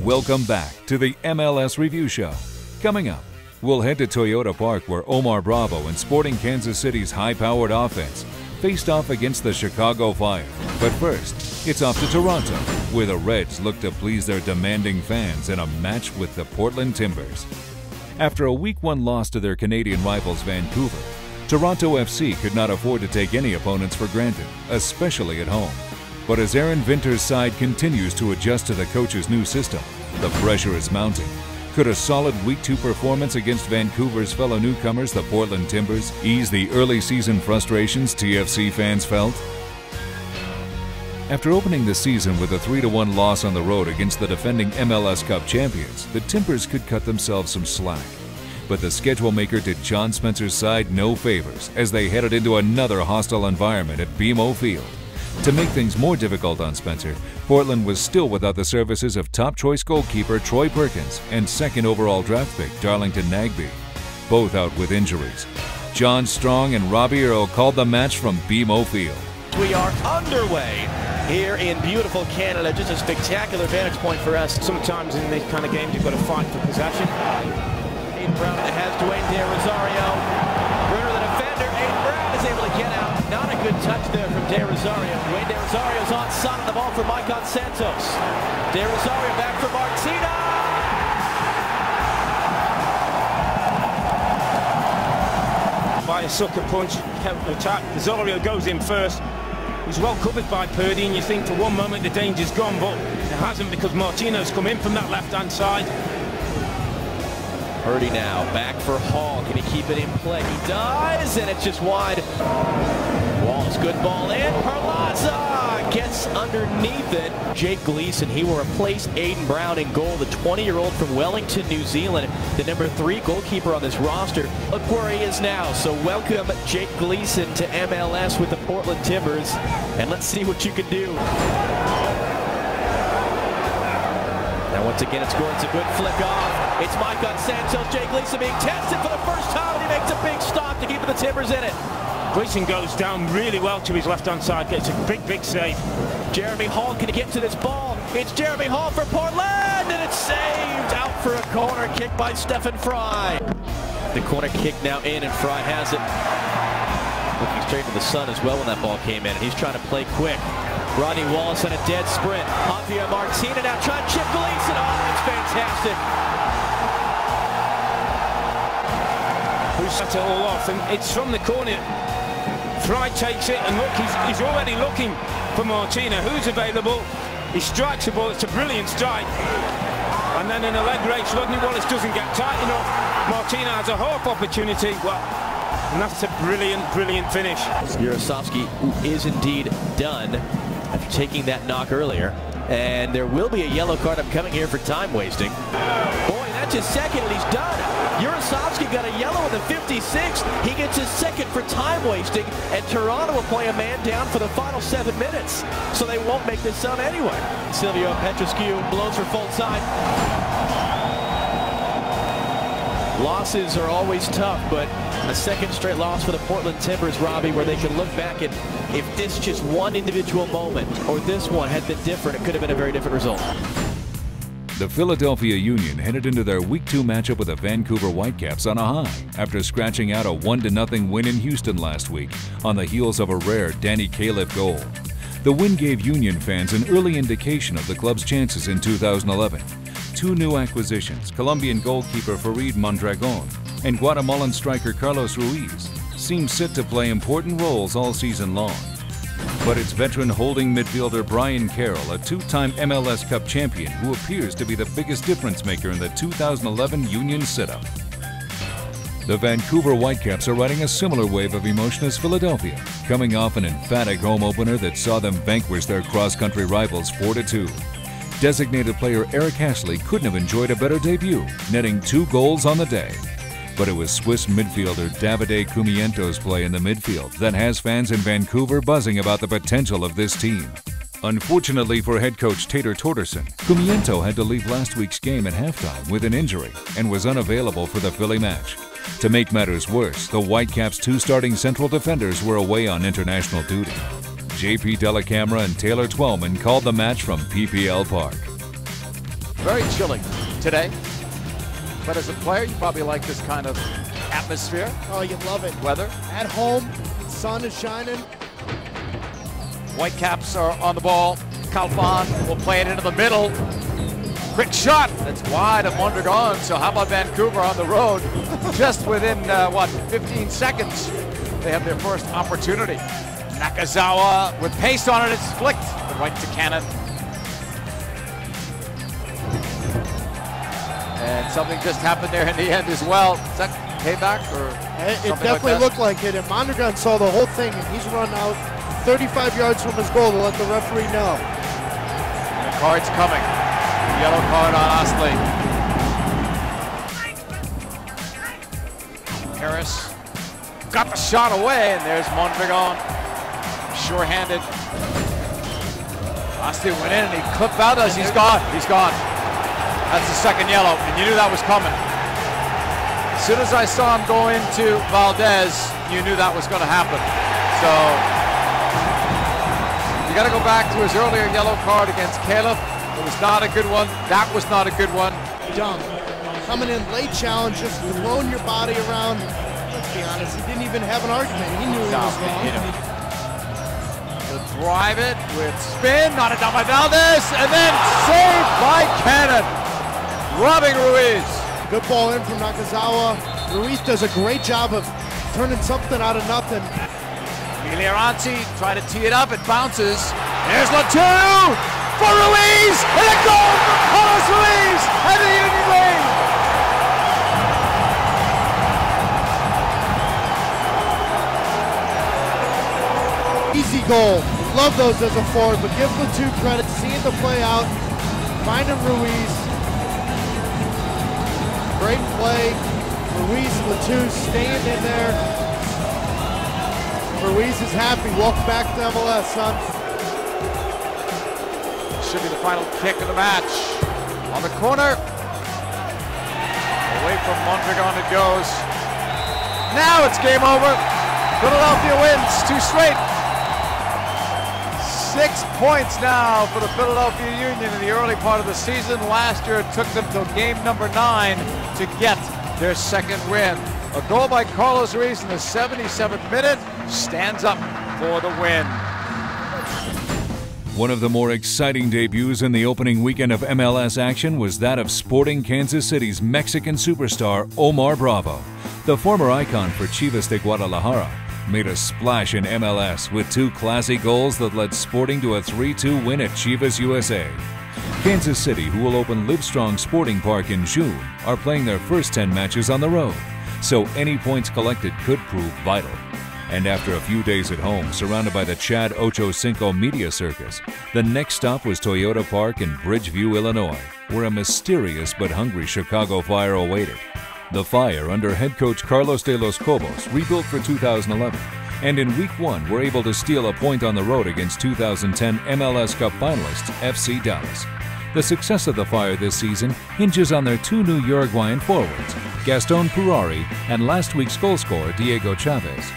Welcome back to the MLS Review Show. Coming up, we'll head to Toyota Park where Omar Bravo and Sporting Kansas City's high-powered offense faced off against the Chicago Fire. But first, it's off to Toronto, where the Reds look to please their demanding fans in a match with the Portland Timbers. After a Week 1 loss to their Canadian rivals Vancouver, Toronto FC could not afford to take any opponents for granted, especially at home. But as Aaron Vinter's side continues to adjust to the coach's new system, the pressure is mounting. Could a solid Week 2 performance against Vancouver's fellow newcomers, the Portland Timbers, ease the early season frustrations TFC fans felt? After opening the season with a 3-1 loss on the road against the defending MLS Cup champions, the Timbers could cut themselves some slack. But the schedule maker did John Spencer's side no favors as they headed into another hostile environment at BMO Field. To make things more difficult on Spencer, Portland was still without the services of top-choice goalkeeper Troy Perkins and second overall draft pick Darlington Nagbe, both out with injuries. John Strong and Robbie Earle called the match from BMO Field. We are underway here in beautiful Canada. Just a spectacular vantage point for us. Sometimes in these kind of games you've got to fight for possession. Aiden Brown has Dwayne De Rosario. Bruno the defender. Aiden Brown is able to get out. Not a good touch there from De Rosario. Dwayne De Rosario's onside on the ball for Maicon Santos. De Rosario back for Martina. By a sucker punch, attack. Rosario goes in first. He's well covered by Purdy, and you think for one moment the danger's gone, but it hasn't because Martino's come in from that left-hand side. Purdy now back for Hall. Can he keep it in play? He does, and it's just wide. Wallace, good ball in. Perlaza gets underneath it. Jake Gleason, he will replace Aiden Brown in goal, the 20-year-old from Wellington, New Zealand, the number 3 goalkeeper on this roster. Look where he is now. So welcome Jake Gleason to MLS with the Portland Timbers, and let's see what you can do. Now once again it's scored. It's a good flick off. It's Maicon Santos. Jake Gleason being tested for the first time, and he makes a big stop to keep the Timbers in it. Gleason goes down really well to his left-hand side. Gets a big save. Jeremy Hall, can he get to this ball? It's Jeremy Hall for Portland, and it's saved out for a corner kick by Stephen Fry. The corner kick now in, and Fry has it. Looking straight to the sun as well when that ball came in, and he's trying to play quick. Rodney Wallace on a dead sprint. Javier Martina now trying to chip Gleason. Oh, it's fantastic. Who set it all off, and it's from the corner. Fry takes it, and look, he's already looking for Martina, who's available. He strikes the ball. It's a brilliant strike. And then in a leg race, Rodney Wallace doesn't get tight enough. Martina has a half opportunity. Well, and that's a brilliant finish. Yaroslavsky, who is indeed done after taking that knock earlier. And there will be a yellow card upcoming here for time wasting. Boy, that's his second, and he's done. Yaroslavsky got a yellow in the 56th. He gets his second for time wasting, and Toronto will play a man down for the final 7 minutes. So they won't make this zone anyway. Silvio Petrescu blows for full time. Losses are always tough, but a second straight loss for the Portland Timbers, Robbie, where they can look back and if this just one individual moment or this one had been different, it could have been a very different result. The Philadelphia Union headed into their Week 2 matchup with the Vancouver Whitecaps on a high after scratching out a 1-0 win in Houston last week on the heels of a rare Danny Califf goal. The win gave Union fans an early indication of the club's chances in 2011. 2 new acquisitions, Colombian goalkeeper Farid Mondragon and Guatemalan striker Carlos Ruiz, seem set to play important roles all season long. But it's veteran holding midfielder Brian Carroll, a 2-time MLS Cup champion, who appears to be the biggest difference maker in the 2011 Union sit-up. The Vancouver Whitecaps are riding a similar wave of emotion as Philadelphia, coming off an emphatic home opener that saw them vanquish their cross-country rivals 4-2. Designated player Eric Ashley couldn't have enjoyed a better debut, netting 2 goals on the day. But it was Swiss midfielder Davide Cumiento's play in the midfield that has fans in Vancouver buzzing about the potential of this team. Unfortunately for head coach Tater Torderson, Cumiento had to leave last week's game at halftime with an injury and was unavailable for the Philly match. To make matters worse, the Whitecaps' 2 starting central defenders were away on international duty. JP Delacamera and Taylor Twellman called the match from PPL Park. very chilly today. But as a player, you probably like this kind of atmosphere. Oh, you love it. Weather. At home, sun is shining. Whitecaps are on the ball. Calfan will play it into the middle. Quick shot. That's wide of Mondragon. So how about Vancouver on the road? Just within, 15 seconds, they have their first opportunity. Nakazawa with pace on it. It's flicked right to Cannon. And something just happened there in the end as well. Is that payback or It definitely looked like it. And Mondragon saw the whole thing, and he's run out 35 yards from his goal to let the referee know. The card's coming. Yellow card on Osley. Harris got the shot away, and there's Mondragon. Sure-handed. Osley went in and he clipped Valdez. He's gone. He's gone. That's the second yellow, and you knew that was coming. As soon as I saw him go into Valdez, you knew that was going to happen. So you got to go back to his earlier yellow card against Caleb. It was not a good one. That was not a good one. Young, coming in late challenge, just throwing your body around. Let's be honest, he didn't even have an argument. He knew he was wrong. To drive it with spin, not it down by Valdez, and then saved by Cannon. Robbing Ruiz. Good ball in from Nakazawa. Ruiz does a great job of turning something out of nothing. Miliaranti tried to tee it up, it bounces. There's Latu for Ruiz, and a goal for Carlos Ruiz and the Union lead. Easy goal. Love those as a forward, but give Latu credit, seeing the play out, finding Ruiz. Great play. Ruiz, Latu staying in there. Ruiz is happy. Welcome back to MLS, son. Should be the final kick of the match. On the corner. Away from Mondragon it goes. Now it's game over. Philadelphia wins 2 straight. 6 points now for the Philadelphia Union in the early part of the season. Last year it took them till game number 9 to get their second win. A goal by Carlos Ruiz in the 77th minute stands up for the win. One of the more exciting debuts in the opening weekend of MLS action was that of Sporting Kansas City's Mexican superstar Omar Bravo. The former icon for Chivas de Guadalajara made a splash in MLS with 2 classy goals that led Sporting to a 3-2 win at Chivas USA. Kansas City, who will open Livestrong Sporting Park in June, are playing their first 10 matches on the road, so any points collected could prove vital. And after a few days at home, surrounded by the Chad Ochocinco media circus, the next stop was Toyota Park in Bridgeview, Illinois, where a mysterious but hungry Chicago Fire awaited. The Fire, under head coach Carlos de los Cobos, rebuilt for 2011, and in Week 1 were able to steal a point on the road against 2010 MLS Cup finalists FC Dallas. The success of the Fire this season hinges on their 2 new Uruguayan forwards, Gaston Purari and last week's goal scorer Diego Chavez.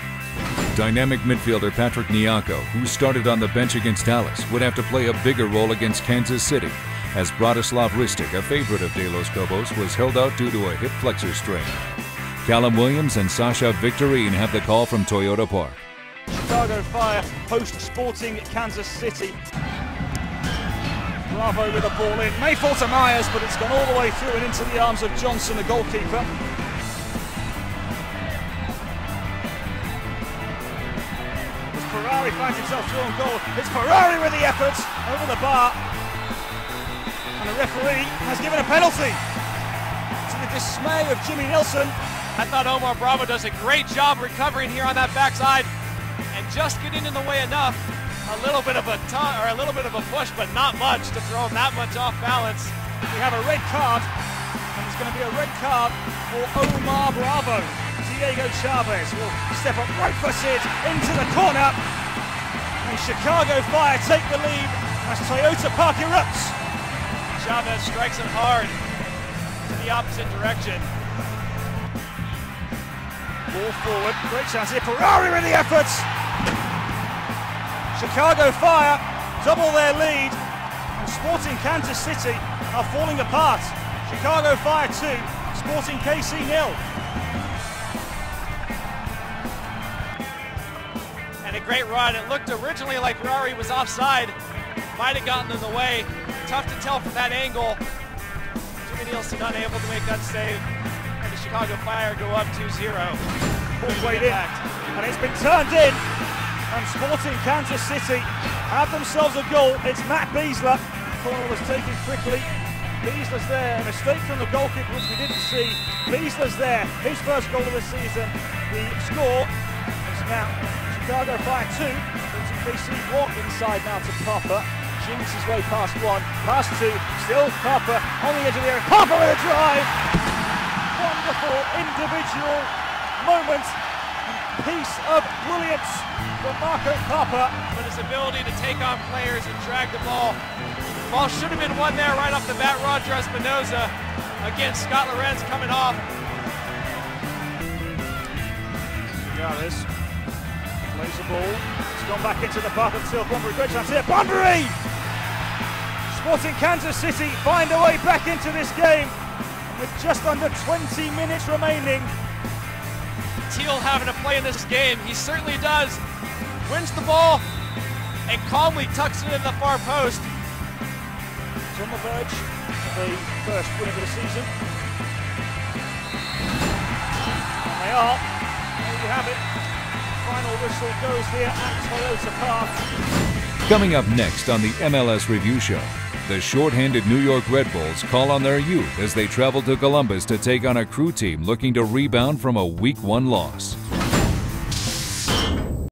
Dynamic midfielder Patrick Nyako, who started on the bench against Dallas, would have to play a bigger role against Kansas City, as Bratislav Ristic, a favorite of De Los Cobos, was held out due to a hip flexor strain. Callum Williams and Sasha Victorine have the call from Toyota Park. Chicago Fire host Sporting Kansas City. Bravo with a ball in. May fall to Myers, but it's gone all the way through and into the arms of Johnson, the goalkeeper. As Ferrari finds himself through on goal, it's Ferrari with the effort over the bar. And the referee has given a penalty. To the dismay of Jimmy Nilsson. I thought Omar Bravo does a great job recovering here on that backside and just getting in the way enough. A little bit of a push, but not much to throw him that much off balance. We have a red card, and it's going to be a red card for Omar Bravo. Diego Chavez will step up right-footed into the corner, and Chicago Fire take the lead as Toyota Park erupts. Chavez strikes it hard to the opposite direction. Ball forward, great chance here. Ferrari with the effort. Chicago Fire double their lead, and Sporting Kansas City are falling apart. Chicago Fire 2, Sporting KC 0. And a great run. It looked originally like Ferrari was offside. Might have gotten in the way. Tough to tell from that angle. Jimmy Nielsen unable to make that save. And the Chicago Fire go up 2-0. Ball played in, and it's been turned in. And Sporting Kansas City have themselves a goal. It's Matt Beasler. Corner was taken quickly. Beasler's there. A mistake from the goalkeeper, which we didn't see. Beasler's there. His first goal of the season. The score is now Chicago Fire 2. KC walk inside now to Papa. Jinks his way past one. Past two. Still Papa on the edge of the area. Papa with a drive. Wonderful individual moment. Piece of brilliance from Marco Papa. But his ability to take on players and drag the ball. Ball should have been won there right off the bat. Roger Espinoza. Again, Scott Lorenz coming off. Yaris plays the ball. It's gone back into the path until Bunbury. Great chance here. Bunbury! Sporting Kansas City find a way back into this game with just under 20 minutes remaining. Teal having to play in this game. He certainly does. Wins the ball and calmly tucks it in the far post. It's on the verge of the first win of the season. And they are. There you have it. Final whistle goes here at Toyota Park. Coming up next on the MLS Review Show, the shorthanded New York Red Bulls call on their youth as they travel to Columbus to take on a Crew team looking to rebound from a Week 1 loss.